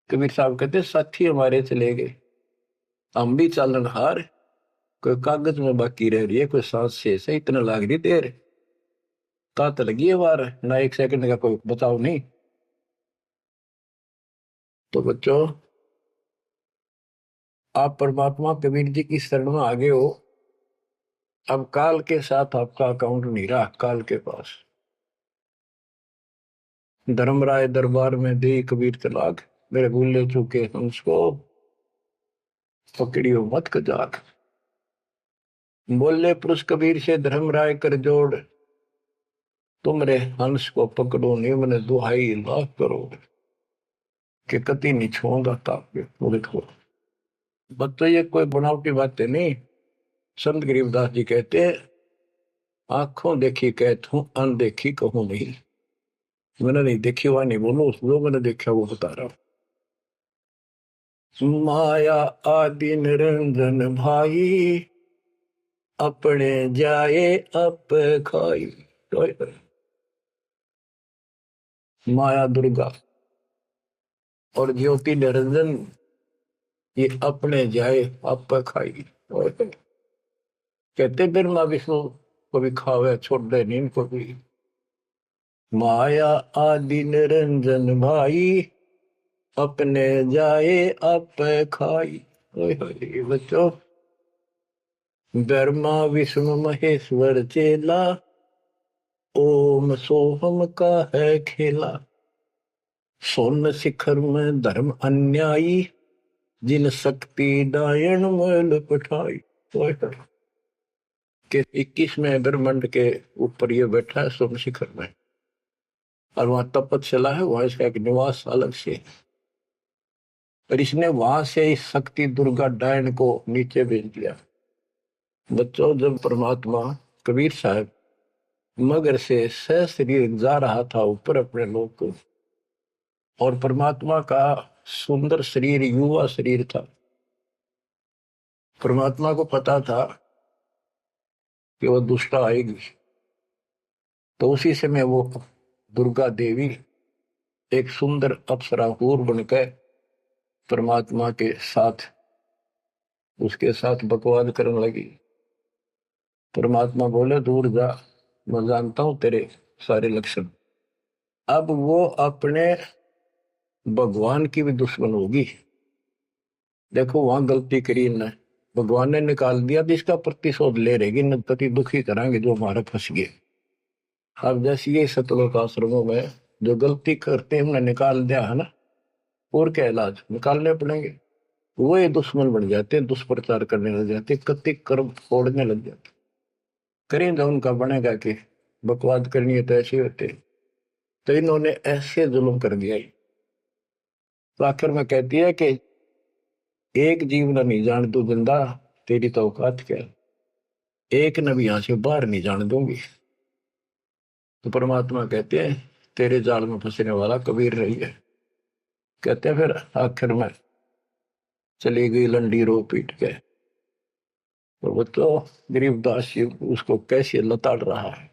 S1: कबीर साहब कहते साथी हमारे चले गए, हम भी चालन हार, कोई कागज में बाकी रह रही है, कोई सांस से इतना लाग रही देर, तात लगी है वार, ना एक सेकंड का कोई बचाव नहीं। तो बच्चों, आप परमात्मा कबीर जी की शरण में आगे हो। अब काल के साथ आपका अकाउंट नहीं रहा, काल के पास। धर्मराय दरबार में दे कबीर तलाक, मेरे भूले चुके हंस को पकड़ियो मत कजाक। बोले पुरुष कबीर से धर्मराय कर जोड़, तुमरे हंस को पकड़ो निम्न दुहाई लाख करोड़, कि कति नहीं छोड़गा ताप को। बच्चों, ये कोई बनावटी बातें नहीं। संत गरीबदास जी कहते हैं, आंखों देखी कहता हूं, अनदेखी कहूं नहीं। मैंने नहीं देखी हुआ नहीं बोलो, जो मैंने देखा वो बता रहा हूं। माया आदि निरंजन भाई, अपने जाए अप खाई। माया दुर्गा और ज्योति निरंजन, ये अपने जाए अप खाई। कहते ब्रह्मा विष्णु को भी खावे, छोड़ दे नींद को भी। माया आदि निरंजन भाई, अपने जाए अप खाई। ओए होए बच्चों, ब्रह्मा विष्णु महेश्वर चेला, ओम सोहम का है खेला। सोन शिखर में धर्म अन्यायी, जिन शक्ति डायन मैल पठाई। ओए होए, के 21वें ब्रह्मांड के ऊपर ये बैठा है सोम शिखर में, और वहां तपस्या है, वहां इसका एक निवास अलग से है। और इसने वहां से इस शक्ति दुर्गा डायन को नीचे भेज दिया। बच्चों, जब परमात्मा कबीर साहब मगर से सशरीर जा रहा था ऊपर अपने लोक को, और परमात्मा का सुंदर शरीर युवा शरीर था, परमात्मा को पता था कि वो दुष्टा आएगी, तो उसी समय वो दुर्गा देवी एक सुंदर अप्सरा हूर बनकर परमात्मा के साथ उसके साथ बकवाद करने लगी। परमात्मा बोले दूर जा, मैं जानता हूं तेरे सारे लक्षण। अब वो अपने भगवान की भी दुश्मन होगी। देखो वहां गलती करी न, भगवान ने निकाल दिया तो इसका प्रतिशोध ले रहेगी, न पति दुखी कराएंगे जो हमारे फंस गए। अब जैसे ये सतलोक आश्रमों में जो गलती करते हैं हमने निकाल दिया है ना, और क्या इलाज निकालने पड़ेंगे। वो ये दुश्मन बन जाते हैं, दुष्प्रचार करने लग जाते, कति कर्म फोड़ने लग जाते। करें तो उनका बनेगा कि बकवाद करनी है तो ऐसे होते, तो इन्होंने ऐसे जुल्म कर दिया। तो आखिर में कहती है कि एक जीव न नहीं जान तू जिंदा, तेरी तो औकात क्या, एक न भी यहां से बाहर नहीं जान दूंगी। तो परमात्मा कहते हैं तेरे जाल में फंसने वाला कबीर रही है। कहते हैं फिर आखिर में चली गई लंडी रो पीट के। तो वो तो गरीबदास जी उसको कैसे लताड़ रहा है।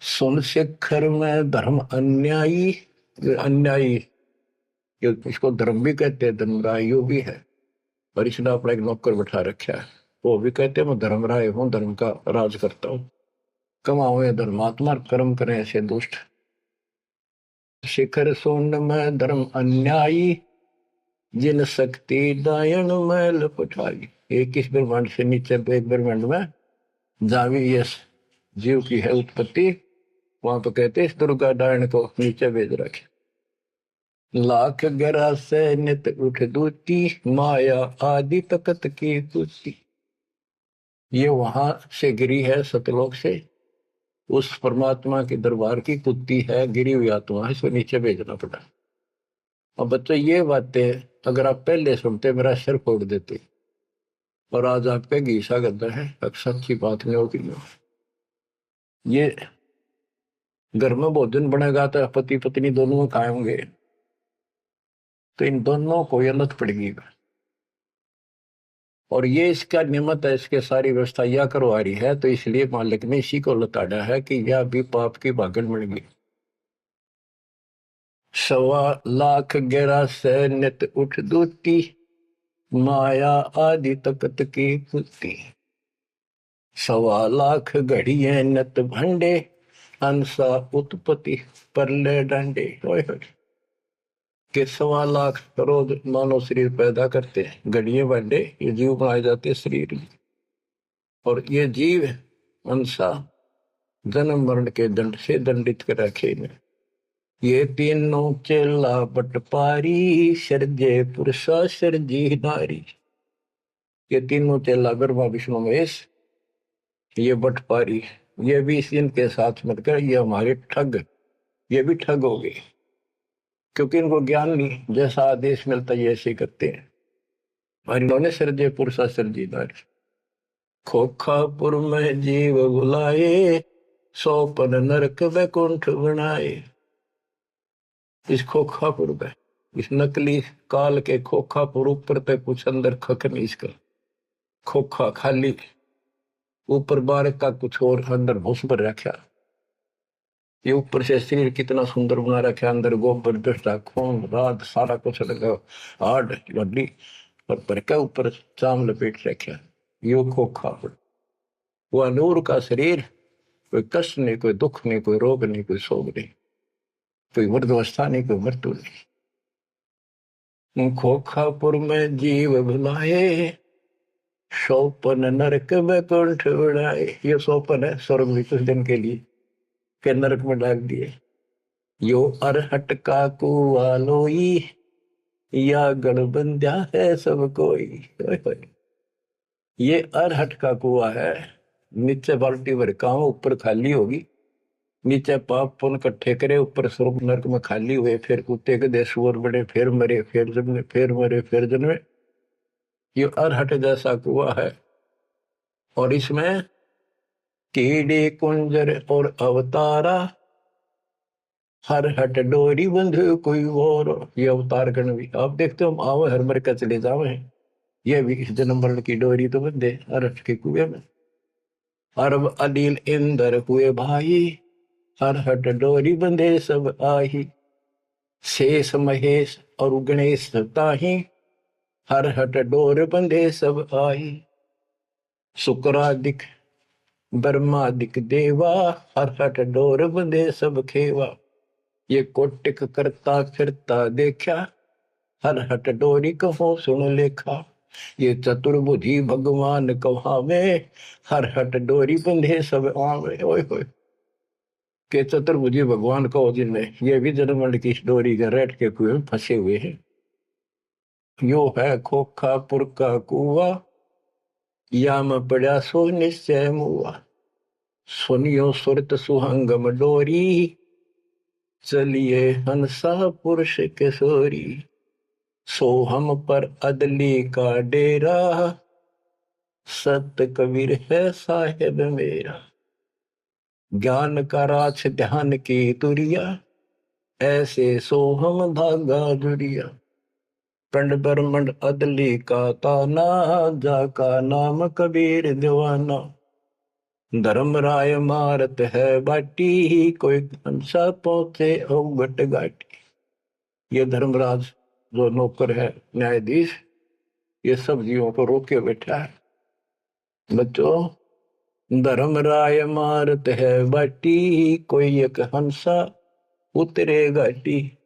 S1: सुन शिखर में धर्म अन्यायी, अन्यायी इसको धर्म भी कहते हैं, धर्मरायो भी है, और इसने अपना एक नौकर बैठा रखा है, वो भी कहते हैं मैं धर्मराय हूं, धर्म का राज करता हूं। कमाओ या धर्मात्मा, कर्म करें ऐसे दुष्ट। शिखर सोन में धर्म अन्यायी, जिन शक्ति दायन मैल पठाई। 21 ब्रह्मांड से नीचे एक ब्रह्मांड में जहां भी ये जीव की है उत्पत्ति, वहां पर कहते इस दुर्गा डायन को नीचे भेज रखे। लाख गरा से नित उठ दूती, माया आदि तकत की कुती। ये वहां से गिरी है सतलोक से, उस परमात्मा के दरबार की कुत्ती है, गिरी हुई आत्मा है, इसको नीचे भेजना पड़ा। अब बच्चों ये बातें अगर आप पहले सुनते मेरा सिर फोड़ देते, और आज आपके घीसा गद्दा है, अक्सर की बात नहीं होगी। ये घर में भोजन बनेगा तो पति पत्नी दोनों खाएंगे, तो इन दोनों को ये लत पड़ेगी, और ये इसका निमित्त है, इसके सारी व्यवस्था यह करवा रही है, तो इसलिए मालिक ने इसी को लताड़ा है कि यह भी पाप की भागन बन गई। 1.25 लाख गहरा से नित उठ दूती, माया आदि तकत की कुत्ती। 1.25 लाख घड़िए नत भंडे, अंसा उत्पत्ति परले डंडे। के 1.25 लाख करोड़ मानव शरीर पैदा करते हैं, घड़िए भंडे ये जीव बनाए जाते हैं शरीर में, और ये जीव अंसा जन्म मरण के दंड से दंडित कर रखे में। ये तीनों चेला बटपारी, सर्जे पुरुषा सर्जी नारी। ये तीनों चेला ब्रह्मा विष्णु महेश, ये बटपारी, ये भी इनके साथ मिलकर ये हमारे ठग, ये भी ठग हो गए, क्योंकि इनको ज्ञान नहीं, जैसा आदेश मिलता है ऐसे करते हैं। और इन्होंने सर्जे पुरुषा सर्जी नारी। खोखापुर में जीव बुलाए, 100 नरक वैकुंठ बनाए। इस खोखापुर में, इस नकली काल के खोखापुर ऊपर पे कुछ अंदर खक नहीं, इसका खोखा खाली, ऊपर बार का कुछ और अंदर भूस पर रखा। ये ऊपर से शरीर कितना सुंदर बना रखा, अंदर गोबर दस्ता खून रात सारा कुछ लगा, हार्ड हड्डी और पर क्या ऊपर चाम लपेट रखा। यो खोखापुर, वो नूर का शरीर, कोई कष्ट नहीं, कोई दुख नहीं, कोई रोग नहीं, कोई शोक नहीं, कोई वृद्धावस्था नहीं, कोई मृत्यु नहीं। खोखापुर में जीव भुलाए, सोपन नरक में कुंठ उड़ाए। ये सोपन है स्वर्ग भी कुछ दिन के लिए, फिर नरक में डाल दिए। यो अरहट का कुआ लोई, या गणबंध्या है सब कोई। ओए होए। ये अरहट का कुआ है, नीचे बाल्टी भर काम, ऊपर खाली होगी। नीचे पाप पुन इकट्ठे करे, ऊपर स्वर्ग नरक में खाली हुए, फिर कुत्ते के देश सुअर बड़े, फिर मरे, फिर जन्मे, फिर मरे, फिर जन्मे। ये अरहट जैसा कुआ है। और इसमें कीड़े कुंजर और अवतारा, हर हट डोरी बंधु कोई और। ये अवतार गण भी आप देखते हो, आओ हर मर का चले जावे। ये भी इस जन्म मरण की डोरी तो बंधे अरहट के कुएं में। अरब अनिल इंद्र हुए भाई, हर हट डोरी बंधे सब आही। शेष महेश और गणेश ताही, हर हट डोर बंधे सब आही। शुक्रादिक ब्रह्मादिक देवा, हर हट डोर बंधे सब खेवा। ये कोटिक करता फिरता देखा, हर हट डोरी कहो सुन लेखा। ये चतुर्भुजी भगवान कहावे, हर हट डोरी बंधे सब आवे। ओए होए। के चतुर्भुजी भगवान कहो जिनमें, ये भी जन्मंड की डोरी के रेट के कुएं में फंसे हुए हैं। यो है खोखापुर का कुआ, या में पड़ा सो निश्चय मुआ। सुनियो सुरत सुहंगम डोरी, चलिए हंसा पुरुष किशोरी। सो हम पर अदली का डेरा, सत कबीर है साहेब मेरा। ज्ञान का राछ ध्यान की तुरिया, ऐसे सो हम धागा जुरिया। पंड ब्रह्मंड अदली का ताना, जाका नाम कबीर दीवाना। धर्म राय मारत है बाटी, कोई हंसा पहुंचे अवगट घाटी। ये धर्मराज जो नौकर है न्यायाधीश, ये सब जीवों को रोके बैठा है। बच्चों, धर्म राय मारत है बाटी, कोई एक हंसा उतरे घाटी।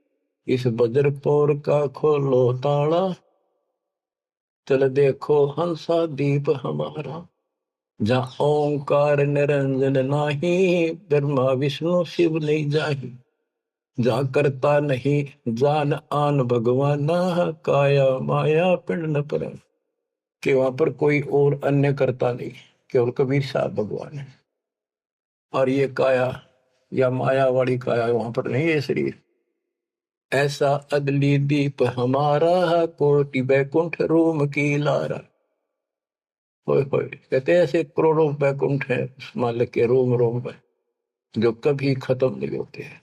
S1: इस बजरपोर का खोलो ताला, चल देखो हंसा दीप हमारा। जहाँ ओंकार निरंजन नाही, ब्रह्मा विष्णु शिव नहीं जाही। जा करता नहीं जान आन भगवाना, काया माया पिंड न पर। कि वहां पर कोई और अन्य करता नहीं, केवल कबीर साहब भगवान है। और ये काया या माया वाली काया वहां पर नहीं है शरीर। ऐसा अदली दीप हमारा, कोटि बैकुंठ रोम की लारा। होए होए। कहते हैं ऐसे करोड़ों बैकुंठ है उस मालिक के रोम रोम में, जो कभी खत्म नहीं होते हैं।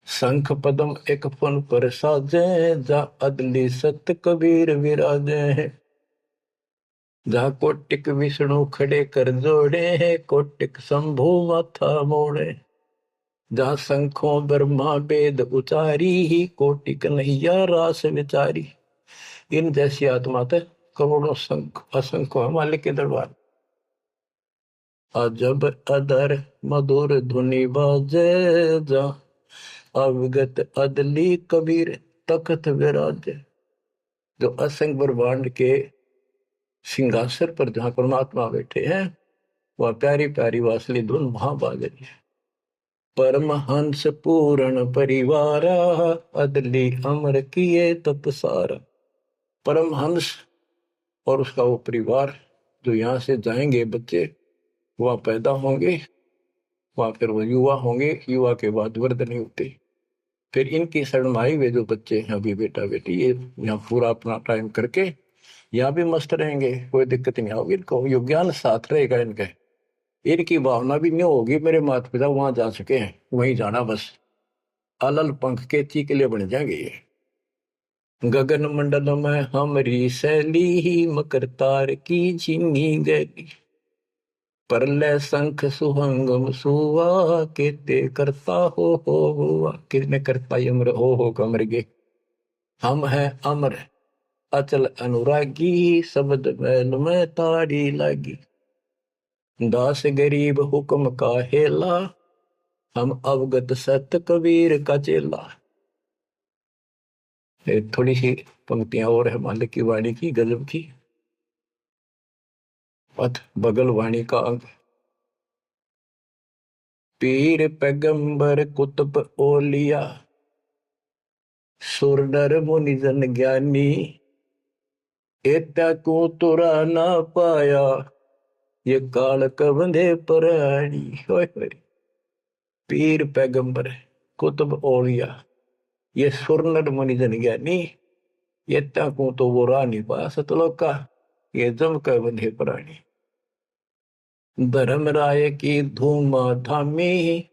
S1: शंख पदम एक फन पर साजे, जा अदली सत कबीर विराजे हैं। जहाँ कोटिक विष्णु खड़े कर जोड़े हैं, कोटिक शंभु माथा मोड़े। जहाँ शंखों ब्रह्मा वेद उचारी, कोटिक नैया रास विचारी। इन जैसी आत्मा थे करोड़ों शंख असंख्य मालिक के दरबार। अजब अदर मधुर धुनि बाजे, जा अवगत अदली कबीर तखत विराजे। जो असंख्य ब्रह्मांड के सिंहासन पर जहां परमात्मा बैठे हैं, वह प्यारी प्यारी वासली धुन वहां बाज रही है। परमहंस पूर्ण परिवारा, अदली अमर किए तपसारा। परमहंस और उसका वो परिवार जो यहाँ से जाएंगे बच्चे, वह पैदा होंगे, वह फिर वो युवा होंगे, युवा के बाद वृद्ध नहीं होते। फिर इनकी शरणमाई वे जो बच्चे हैं अभी बेटा बेटी, ये यहाँ पूरा अपना टाइम करके यहाँ भी मस्त रहेंगे, कोई दिक्कत नहीं होगी इनको। यो ज्ञान साथ रहेगा इनके। इनकी भावना भी नहीं होगी मेरे माता पिता वहां जा चुके हैं, वहीं जाना बस। अलल पंख के चीकले बन जाएंगे ये। गगन मंडल में हमरी शैली, ही मकर तार की झिनी गैली। परलय शंख सुहंगम सुआ, केते करता हो हुआ। किसने करता अमर हो कमर गे। हम हैं अमर अचल अनुरागी, शब्द मैल में तारी लागी। दास गरीब हुक्म का हेला, हम अवगत सत कबीर का चेला। थोड़ी सी पंक्तियां और है मालिक की वाणी की गजब की। पथ बगल वाणी का अंग। पीर पैगंबर कुतुब ओलिया, सुर नर मुनि जन ज्ञानी, एता को तुरा ना पाया, ये काल कबंधे प्राणी। पीर पैगंबर कुतुब ओलिया, ये सुर नर मुनि जन ज्ञानी, एता को तो वो रानी पा सतलोक का, ये जम कर बंधे प्राणी। धर्मराय की धूम धामी,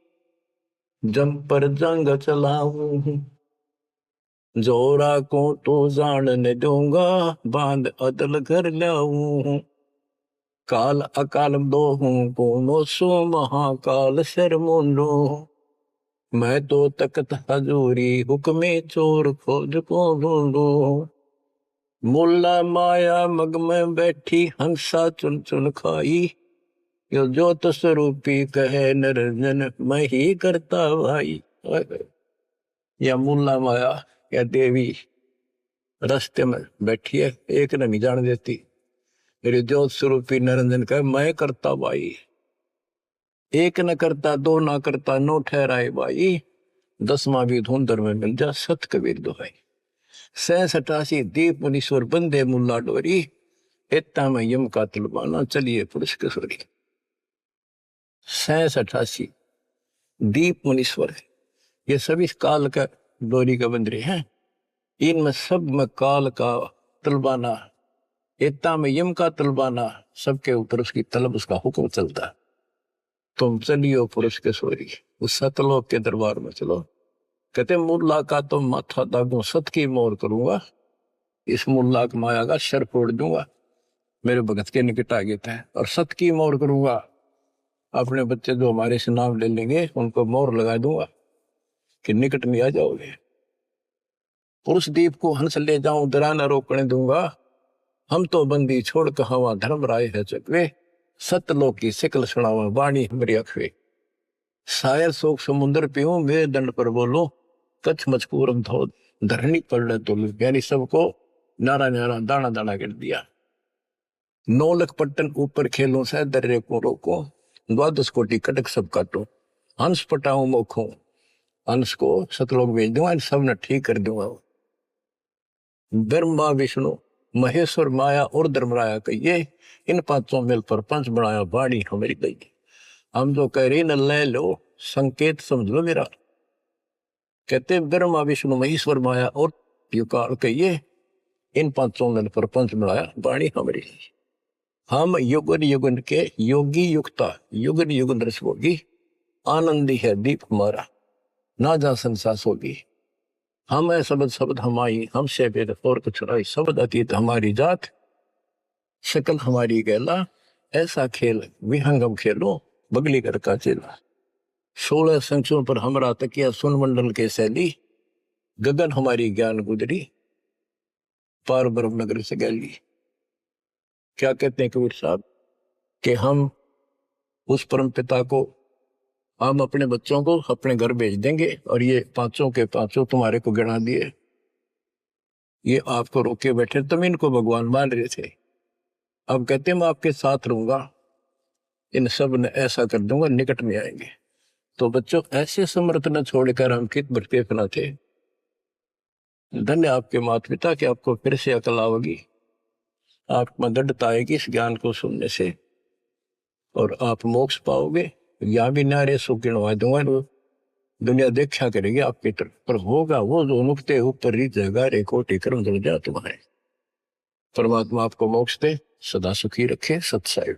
S1: जम पर जंग चलाऊं, जोरा को तो जान न दूंगा, बांध अदल कर लाऊं। काल अकाल दो हूं कोनो सो, महाकाल शर मुंडो, मैं तो तकत हजूरी हुक्मे चोर खोज को ढूंढो। मुल्ला माया मग में बैठी, हंसा चुन चुन खाई, यो ज्योत स्वरूपी कहे निरंजन, मैं ही करता भाई। या मुल्ला माया या देवी रास्ते में बैठी है, एक ने नहीं जान देती। मेरे ज्योत स्वरूपी निरंजन कहे मैं करता भाई। एक न करता दो ना करता, नो ठहराए भाई, 10वां भी धुंधर में मिल जा सत कबीर दुहाई। 87 दीप मुनीश्वर बंदे मुल्ला डोरी, इतना में यम का तलबाना चलिए पुरुष किशोरी। 87 दीप मुनीश्वर है, ये सभी काल का डोरी का बंदरे हैं। इनमें सब में काल का तलबाना, इतना में यम का तलबाना, सबके ऊपर उसकी तलब, उसका हुक्म चलता। तुम चलियो पुरुष किशोरी, उस सतलोक के दरबार में चलो। कहते मुल्ला का तो माथा दागू, सत की मोर करूंगा, इस मुल्ला की माया का शर फोड़ दूंगा, मेरे भगत के निकट आ गए थे। और सत की मोर करूंगा, अपने बच्चे जो हमारे से नाम ले लेंगे उनको मोर लगा दूंगा कि निकट में आ जाओगे। पुरुष दीप को हंस ले जाऊं, दरा न रोकने दूंगा, हम तो बंदी छोड़ कहावा, धर्म राय है चकवे, सतलोक की सिकल सुनावा, वाणी हमारी अखवे। शायर शोक समुद्र पीऊं, मेरे दंड पर बोलो, कच्छ मचकूरम धो धरनी पड़ तो। यानी सबको नारा नारा दाना दाना कर दिया। 9 लख पट्टन ऊपर खेलों से दर्रे को रोको, 12 कोटि कटक सब काटो, हंस पटाऊं मोखों, हंस को सतलोक भेज दूंगा, सब ने ठीक कर दूंगा। ब्रह्मा विष्णु महेश्वर माया और धर्मराया कहिए, इन पांचों मिल पर पंच बनाया, वाणी हमारी गई। हम जो कह रही न ले लो, संकेत समझ लो मेरा। कहते ब्रह्मा विष्णु महेश्वर माया और युकाल कहिए, इन पांचों मिल पर पंच बनाया, वाणी हमारी। हम युगन युगन के योगी युक्ता, युगन युगन रस होगी, आनंदी है दीप हमारा, ना जा संसास होगी। हम है शब्द शब्द हमारी, हमसे भेद और कुछ नहीं, शब्द अतीत हमारी जात, शकल हमारी गैला, ऐसा खेल विहंगम खेलो, बगली कर का चेला। 16 संख्यों पर हमरा तकिया, सुन मंडल के शैली, गगन हमारी ज्ञान गुजरी, पार ब्रह्म नगर से गैली। क्या कहते हैं कबीर साहब कि हम उस परम पिता को, हम अपने बच्चों को अपने घर भेज देंगे, और ये पांचों के पांचों तुम्हारे को गिना दिए, ये आपको रोके बैठे, तुम इनको भगवान मान रहे थे। अब कहते मैं आपके साथ रहूंगा, इन सब ने ऐसा कर दूंगा, निकट में आएंगे। तो बच्चों ऐसे समर्थ न छोड़कर हम कित भटके फना थे। धन्य आपके माता पिता कि आपको फिर से अकल आओगी, आपको दृढ़ता आएगी इस ज्ञान को सुनने से, और आप मोक्ष पाओगे। यहाँ भी नारे सो गिनवा दूंगा, दुनिया देखा करेगी आपकी तरफ, पर होगा वो जो नुकते ऊपर रीत जगा रे कोटि कर्म जल जा तुम्हारे। परमात्मा आपको मोक्ष दे, सदा सुखी रखे। सत्साई।